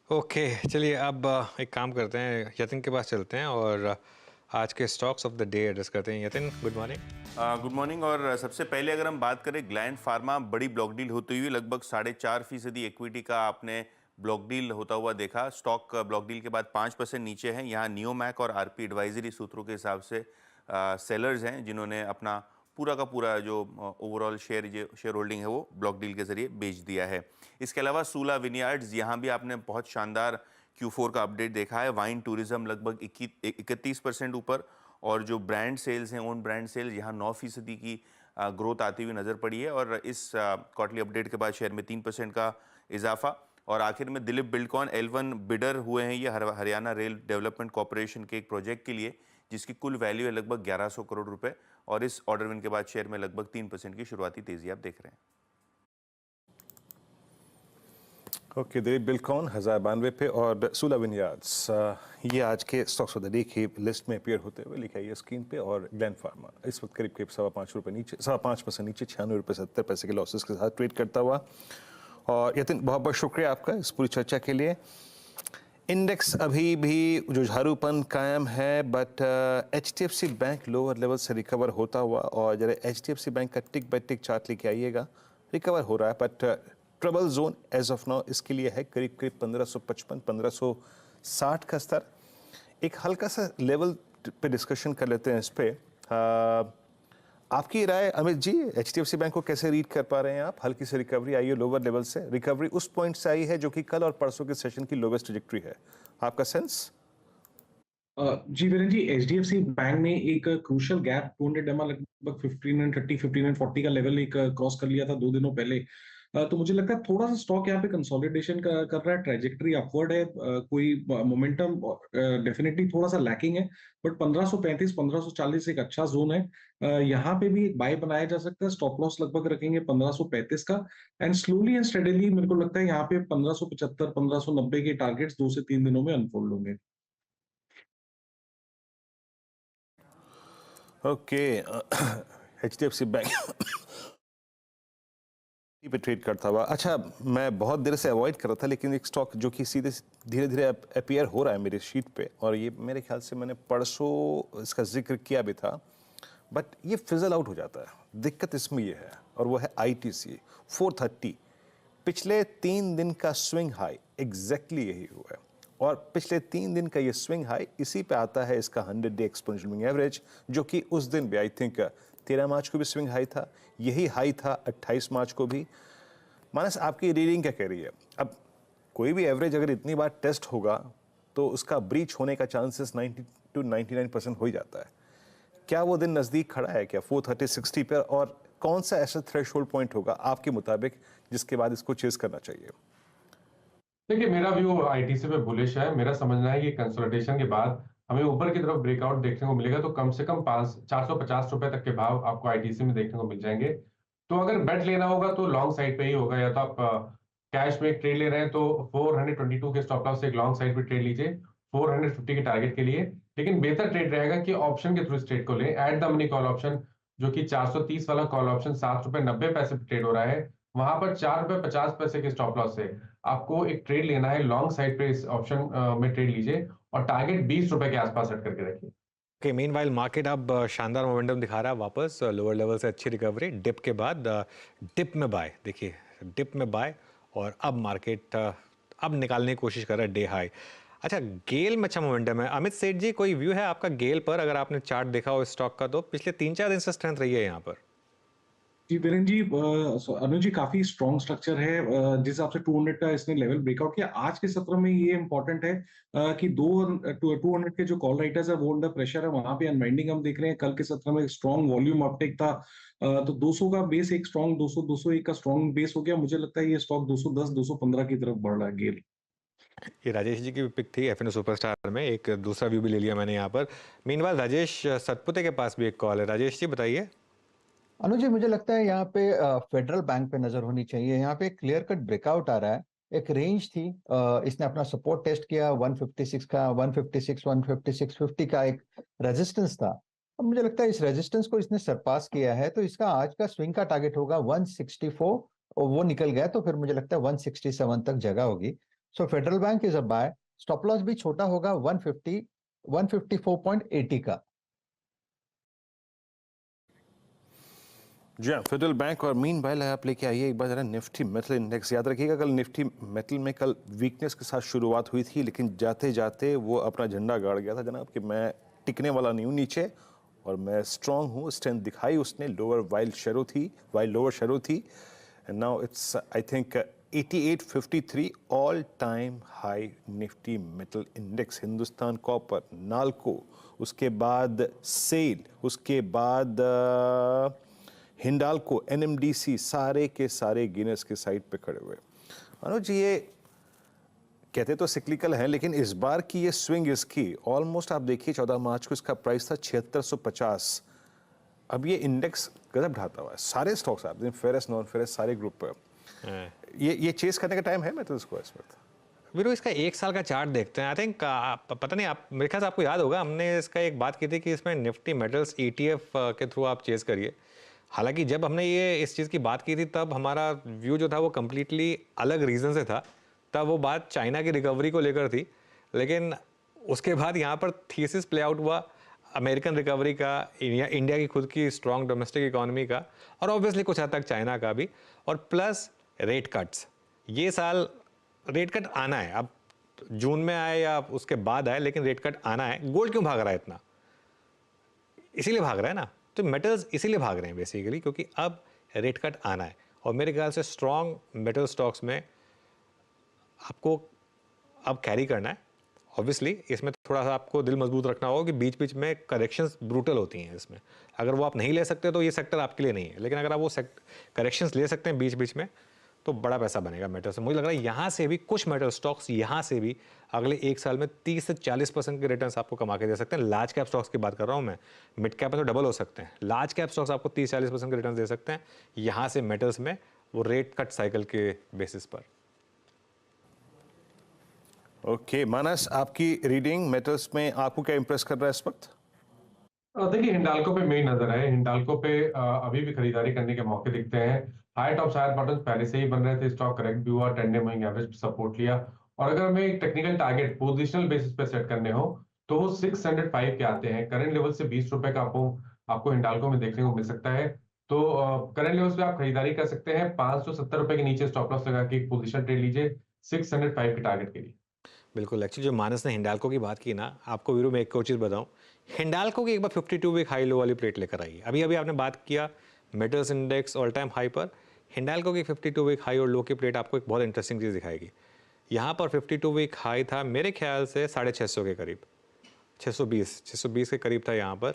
Okay, चलिए अब एक काम करते हैं, यतिन के पास चलते हैं और आज के stocks of the day address करते हैं। Yatin, good morning. Good morning. और सबसे पहले अगर हम बात करें ग्लैंड फार्मा, बड़ी ब्लॉक डील होती हुई लगभग 4.5% इक्विटी का आपने ब्लॉक डील होता हुआ देखा। स्टॉक ब्लॉक डील के बाद 5% नीचे है। यहाँ नियोमैक और आरपी एडवाइजरी सूत्रों के हिसाब से सेलर्स हैं जिन्होंने अपना पूरा का पूरा जो ओवरऑल शेयर होल्डिंग है वो ब्लॉक डील के जरिए बेच दिया है। इसके अलावा सूला विनयार्ड्स, यहाँ भी आपने बहुत शानदार Q4 का अपडेट देखा है। वाइन टूरिज्म लगभग 31% ऊपर, और जो ब्रांड सेल्स हैं, ओन ब्रांड सेल्स, यहाँ 9% की ग्रोथ आती हुई नज़र पड़ी है। और इस क्वार्टरली अपडेट के बाद शेयर में 3% का इजाफा। और आखिर में दिलीप बिल्डकॉन L1 बिडर हुए हैं ये हरियाणा रेल डेवलपमेंट कॉरपोरेशन के एक प्रोजेक्ट के लिए, जिसकी कुल वैल्यू है लगभग 1100 करोड़ रुपए। और इस ऑर्डर विन के बाद शेयर में लगभग 3% की शुरुआती तेजी आप देख रहे हैं। ओके, दिलीप बिल्डकॉन 1092 पे और सूला विनयार्ड्स, ये आज के स्टॉक्स ऑफ द डे की लिस्ट में अपीयर होते हुए लिखा है ये स्क्रीन पे। और ग्लैंड फार्मा इस वक्त करीब करीब 5.25 रुपये नीचे, 5.5% नीचे, 96 रुपये 70 पैसे के लॉसेस के साथ ट्रेड करता हुआ। और यतिन, बहुत बहुत शुक्रिया आपका इस पूरी चर्चा के लिए। इंडेक्स अभी भी जुझारूपन कायम है, but HDFC bank lower level से रिकवर होता हुआ, और जरा HDFC बैंक का टिक बाय टिक चार्ट लेके आइएगा। रिकवर हो रहा है, but trouble zone as of now इसके लिए है करीब करीब 1555 1560 का स्तर। एक हल्का सा लेवल पे डिस्कशन कर लेते हैं इस पे। आपकी राय अमित जी, HDFC बैंक को कैसे रीड कर पा रहे हैं आप? हल्की सी रिकवरी आई है लोअर लेवल से, रिकवरी उस पॉइंट से आई है जो कि कल और परसों के सेशन की लोवेस्ट ट्रैजेक्टरी है। आपका सेंस? जी वीरेन जी, HDFC बैंक ने एक क्रूशियल गैप 200 एमआ लगभग 1530 1540 का लेवल एक क्रॉस कर लिया था 2 दिनों पहले। तो मुझे लगता है थोड़ा सा स्टॉक यहाँ पे कंसोलिडेशन कर रहा है, ट्रेजेक्टरी अपवर्ड है। कोई मोमेंटम डेफिनेटली थोड़ा सा लैकिंग है, बट 1535 1540 एक अच्छा जोन है। यहाँ पे भी एक बाय बनाया जा सकता है। स्टॉप लॉस लगभग रखेंगे 1535 का, एंड स्लोली एंड स्टेडली मेरे को लगता है यहाँ पे 1575 1590 के टारगेट्स 2 से 3 दिनों में अनफोल्ड होंगे। ओके, HDFC बैंक पे ट्रेड करता हुआ। अच्छा, मैं बहुत देर से अवॉइड कर रहा था, लेकिन एक स्टॉक जो कि सीधे धीरे धीरे अपीयर हो रहा है मेरी शीट पे, और ये मेरे ख्याल से मैंने परसों इसका जिक्र किया भी था, बट ये फिजल आउट हो जाता है। दिक्कत इसमें ये है, और वो है ITC 430। पिछले 3 दिन का स्विंग हाई एग्जैक्टली यही हुआ है, और पिछले 3 दिन का ये स्विंग हाई, इसी पे आता है इसका 100-डे एक्सपोनेंशियल मूविंग एवरेज, जो कि उस दिन भी आई थिंक 13 मार्च को भी स्विंग हाई था। यही हाई था 28 मार्च को भी। मानस, आपकी रीडिंग क्या कह रही है? अब कोई भी एवरेज अगर इतनी बार टेस्ट होगा तो उसका ब्रीच होने का चांसेस 90 to 99% हो ही जाता है। क्या वो दिन नज़दीक खड़ा है क्या 430-60 पर? और कौन सा ऐसा थ्रेशोल्ड पॉइंट होगा आपके मुताबिक जिसके बाद इसको चेस करना चाहिए? देखिए, मेरा व्यू आईटीसी पे बुलिश है। मेरा समझना है कि कंसोलिडेशन के बाद हमें ऊपर की तरफ ब्रेकआउट देखने को मिलेगा, तो कम से कम 450 रुपए तक के भाव आपको आईटीसी में देखने को मिल जाएंगे। तो अगर बेट लेना होगा तो लॉन्ग साइड पे ही होगा। या तो आप कैश में एक ट्रेड ले रहे हैं तो 422 के स्टॉप लॉस से एक लॉन्ग साइड पे ट्रेड लीजिए 450 के टारगेट के लिए। लेकिन बेहतर ट्रेड रहेगा कि ऑप्शन के थ्रू इस ट्रेड को लें। At the money call option, जो कि 430 वाला कॉल ऑप्शन 7 रुपए 90 पैसे पे ट्रेड हो रहा है, वहां पर 4 रुपए 50 पैसे के स्टॉप लॉस से आपको एक ट्रेड लेना है। लॉन्ग साइड पे इस ऑप्शन में ट्रेड लीजिए और टारगेट 20 रुपए के आसपास सेट करके रखिए। ओके, मीनवाइल मार्केट अब शानदार मोमेंटम दिखा रहा है वापस, लोअर लेवल से अच्छी रिकवरी, डिप के बाद डिप में बाय। देखिए, डिप में बाय, और अब मार्केट अब निकालने की कोशिश कर रहा है डे हाई। अच्छा, गेल में अच्छा मोमेंटम है। अमित सेठ जी, कोई व्यू है आपका गेल पर? अगर आपने चार्ट देखा हो स्टॉक का, तो पिछले 3-4 दिन से स्ट्रेंथ रही है यहाँ पर। जी वीरेन जी, अनुज जी, काफी स्ट्रॉन्ग स्ट्रक्चर है। जिस हिसाब से 200 का इसने लेवल ब्रेकआउट किया आज के सत्र में, ये इंपॉर्टेंट है कि 200 के जो कॉल राइटर्स है वो अंडर प्रेशर है। वहां पे अनवाइंडिंग हम देख रहे हैं। कल के सत्र में स्ट्रॉन्ग वॉल्यूम अपटेक था। तो 200 का बेस एक स्ट्रॉन्ग 200 201 का स्ट्रॉन्ग बेस हो गया। मुझे लगता है ये स्टॉक 210 215 की तरफ बढ़ रहा है गेल। ये राजेश जी की भी पिक थी एफएनओ सुपरस्टार में। एक दूसरा व्यू भी ले लिया मैंने यहाँ पर। मीनवाइल राजेश सतपुते के पास भी एक कॉल है। राजेश जी, बताइए। अनुज जी, मुझे लगता है यहाँ पे फेडरल बैंक पे नजर होनी चाहिए। यहाँ पे क्लियर कट ब्रेकआउट आ रहा है। एक रेंज थी, इसने अपना सपोर्ट टेस्ट किया 156 का, 156 15650 का एक रेजिस्टेंस था। अब मुझे लगता है इस रेजिस्टेंस को इसने सरपास किया है, तो इसका आज का स्विंग का टारगेट होगा 164, और वो निकल गया तो फिर मुझे लगता है 167 तक जगह होगी। So federal bank is a buy, stop loss भी छोटा होगा 150 154.80 का। जी हाँ, फेडरल बैंक। और मीन भाई आप लेके आइए एक बार जरा निफ्टी मेटल इंडेक्स। याद रखिएगा कल निफ्टी मेटल में कल वीकनेस के साथ शुरुआत हुई थी, लेकिन जाते जाते वो अपना झंडा गाड़ गया था जनाब कि मैं टिकने वाला नहीं हूँ नीचे और मैं स्ट्रांग हूँ। स्ट्रेंथ दिखाई उसने, लोअर वाइल लोअर शेरो थी and now it's I think 8853 all time high Nifty metal index. Hindustan copper, NALCO, उसके बाद सेल, उसके बाद हिंडाल्को, एनएमडीसी, सारे के सारे गिनेस के साइड पे खड़े हुए। अनुज जी, ये कहते तो सिक्लिकल है, लेकिन इस बार की ये स्विंग इसकी ऑलमोस्ट आप देखिए 14 मार्च को इसका प्राइस था 7650। अब ये इंडेक्स गजब ढाता हुआ है, सारे स्टॉक्स आप फेरस नॉन फेरस सारे ग्रुप पर। ये चेस करने का टाइम है मैं तो इसको इस वक्त। वीरू, इसका 1 साल का चार्ट देखते हैं। आई थिंक पता नहीं, आप मेरे ख्याल से आपको याद होगा हमने इसका एक बात की थी कि इसमें निफ्टी मेटल्स ETF के थ्रू आप चेस करिए। हालांकि जब हमने ये इस चीज़ की बात की थी तब हमारा व्यू जो था वो कम्प्लीटली अलग रीज़न से था। तब वो बात चाइना की रिकवरी को लेकर थी, लेकिन उसके बाद यहाँ पर थीसिस प्ले आउट हुआ अमेरिकन रिकवरी का, इंडिया की खुद की स्ट्रॉन्ग डोमेस्टिक इकोनॉमी का, और ऑब्वियसली कुछ हद तक चाइना का भी, और प्लस रेट कट्स। ये साल रेट कट आना है, अब जून में आए या उसके बाद आए, लेकिन रेट कट आना है। गोल्ड क्यों भाग रहा है इतना? इसीलिए भाग रहा है ना, तो मेटल्स इसीलिए भाग रहे हैं बेसिकली, क्योंकि अब रेट कट आना है। और मेरे ख्याल से स्ट्रॉन्ग मेटल स्टॉक्स में आपको अब कैरी करना है। ऑब्वियसली इसमें थोड़ा सा आपको दिल मजबूत रखना होगा कि बीच बीच में करेक्शंस ब्रूटल होती हैं इसमें। अगर वो आप नहीं ले सकते तो ये सेक्टर आपके लिए नहीं है, लेकिन अगर आप वो करेक्शंस ले सकते हैं बीच बीच में तो बड़ा पैसा बनेगा मेटल से। मुझे लग रहा है यहाँ से भी कुछ मेटल स्टॉक्स यहाँ से भी अगले 1 साल में 30 से 40% के रिटर्न्स आपको कमा के दे सकते हैं। लार्ज कैप स्टॉक्स की बात कर रहा हूँ मैं, मिड कैप में तो डबल हो सकते हैं, लार्ज कैप स्टॉक्स आपको 30-40% के रिटर्न दे सकते हैं यहाँ से मेटल्स में, वो रेट कट साइकिल के बेसिस पर। ओके मानस, आपकी रीडिंग मेटल्स में आपको क्या इंप्रेस कर रहा है इस वक्त? देखिए, हिंडाल्को पे मेन नजर है। हिंडाल्को पे अभी भी खरीदारी करने के मौके दिखते हैं। हाई टॉप हायर बॉटम पहले से ही बन रहे थे, स्टॉक करेक्ट भी हुआ, 10 डे मूविंग एवरेज सपोर्ट लिया। और अगर हमें एक टेक्निकल टारगेट पोजिशनल बेसिस पे सेट करने हो तो वो 605 के आते हैं। करंट लेवल से 20 रुपए का आपको हिंडाल्को में देखने को मिल सकता है। तो करंट लेवल पे आप खरीदारी कर सकते हैं। 570 रुपए के नीचे स्टॉप लॉस लगा के एक पोजिशन ट्रेड लीजिए 605 के टारगेट के लिए। बिल्कुल, एक्चुअली जो मानस ने हिंडाल्को की बात की ना, आपको वीरू में एक और चीज़ बताऊं, हिंडाल्को की एक बार 52 वीक हाई लो वाली प्लेट लेकर आई। अभी अभी आपने बात किया metals index all time high पर, हिंडाल्को की 52 वीक हाई और लो की प्लेट आपको एक बहुत इंटरेस्टिंग चीज़ दिखाएगी। यहाँ पर 52 वीक हाई था मेरे ख्याल से 650 के करीब, 620 के करीब था यहाँ पर।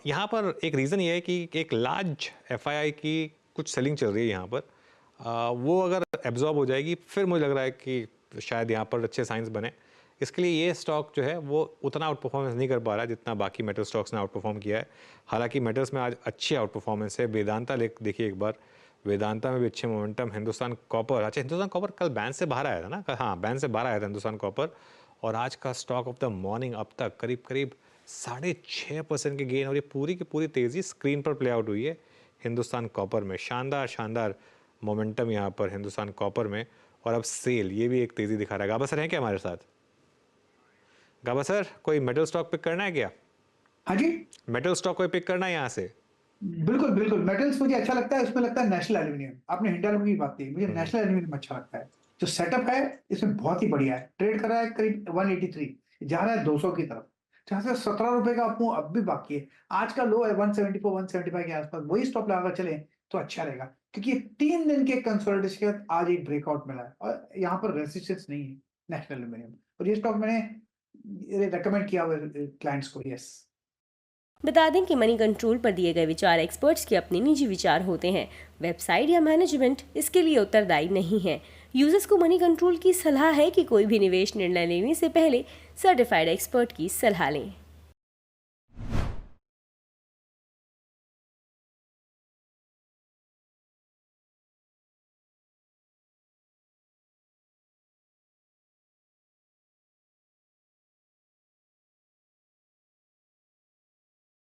यहाँ पर एक रीज़न ये है कि एक लार्ज FII की कुछ सेलिंग चल रही है यहाँ पर। वो अगर एब्जॉर्ब हो जाएगी फिर मुझे लग रहा है कि शायद यहाँ पर अच्छे साइंस बने। इसके लिए ये स्टॉक जो है वो उतना आउट परफॉर्मेंस नहीं कर पा रहा है जितना बाकी मेटल स्टॉक्स ने आउट परफॉर्म किया है। हालांकि मेटल्स में आज अच्छी आउट परफॉर्मेंस है। वेदांता देखिए एक बार, वेदांता में भी अच्छे मोमेंटम। हिंदुस्तान कॉपर, अच्छा हिंदुस्तान कॉपर कल बैन से बाहर आया था ना, हाँ बैन से बाहर आया था हिंदुस्तान कॉपर, और आज का स्टॉक ऑफ द मॉर्निंग अब तक करीब करीब 6.5% के गेन, और ये पूरी की पूरी तेज़ी स्क्रीन पर प्ले आउट हुई है हिंदुस्तान कॉपर में। शानदार मोमेंटम यहाँ पर हिंदुस्तान कॉपर में। और अब सेल, ये भी एक तेज़ी दिखा रहा है। गाबा सर हैं क्या हमारे साथ? गाबा सर, कोई मेटल स्टॉक पिक करना है क्या? हाँ जी, मेटल स्टॉक कोई पिक करना है यहाँ से? बिल्कुल बिल्कुल। मेटल्स मुझे अच्छा लगता है, उसमें लगता है नेशनल एल्यूमिनियम। आपने हिंडाल्को की बात की, मुझे नेशनल एल्यूमिनियम अच्छा लगता है। जो सेटअप है इसमें बहुत ही बढ़िया है। ट्रेड कर रहा है करीब 183, जा रहा है 200 की तरफ, जहां से 17 रुपए का आपको अब भी बाकी है। आज का लो है 174 175 के आसपास, वही स्टॉप लगाकर चले तो अच्छा रहेगा, क्योंकि 3 दिन के कंसोलिडेशन के बाद आज एक ब्रेकआउट मिला है और यहाँ पर रेजिस्टेंस नहीं है नेशनल एल्यूमिनियम। और ये स्टॉक मैंने रेकमेंड किया हुआ क्लाइंट्स को। यस, बता दें कि मनी कंट्रोल पर दिए गए विचार एक्सपर्ट्स के अपने निजी विचार होते हैं। वेबसाइट या मैनेजमेंट इसके लिए उत्तरदायी नहीं है। यूजर्स को मनी कंट्रोल की सलाह है कि कोई भी निवेश निर्णय लेने से पहले सर्टिफाइड एक्सपर्ट की सलाह लें।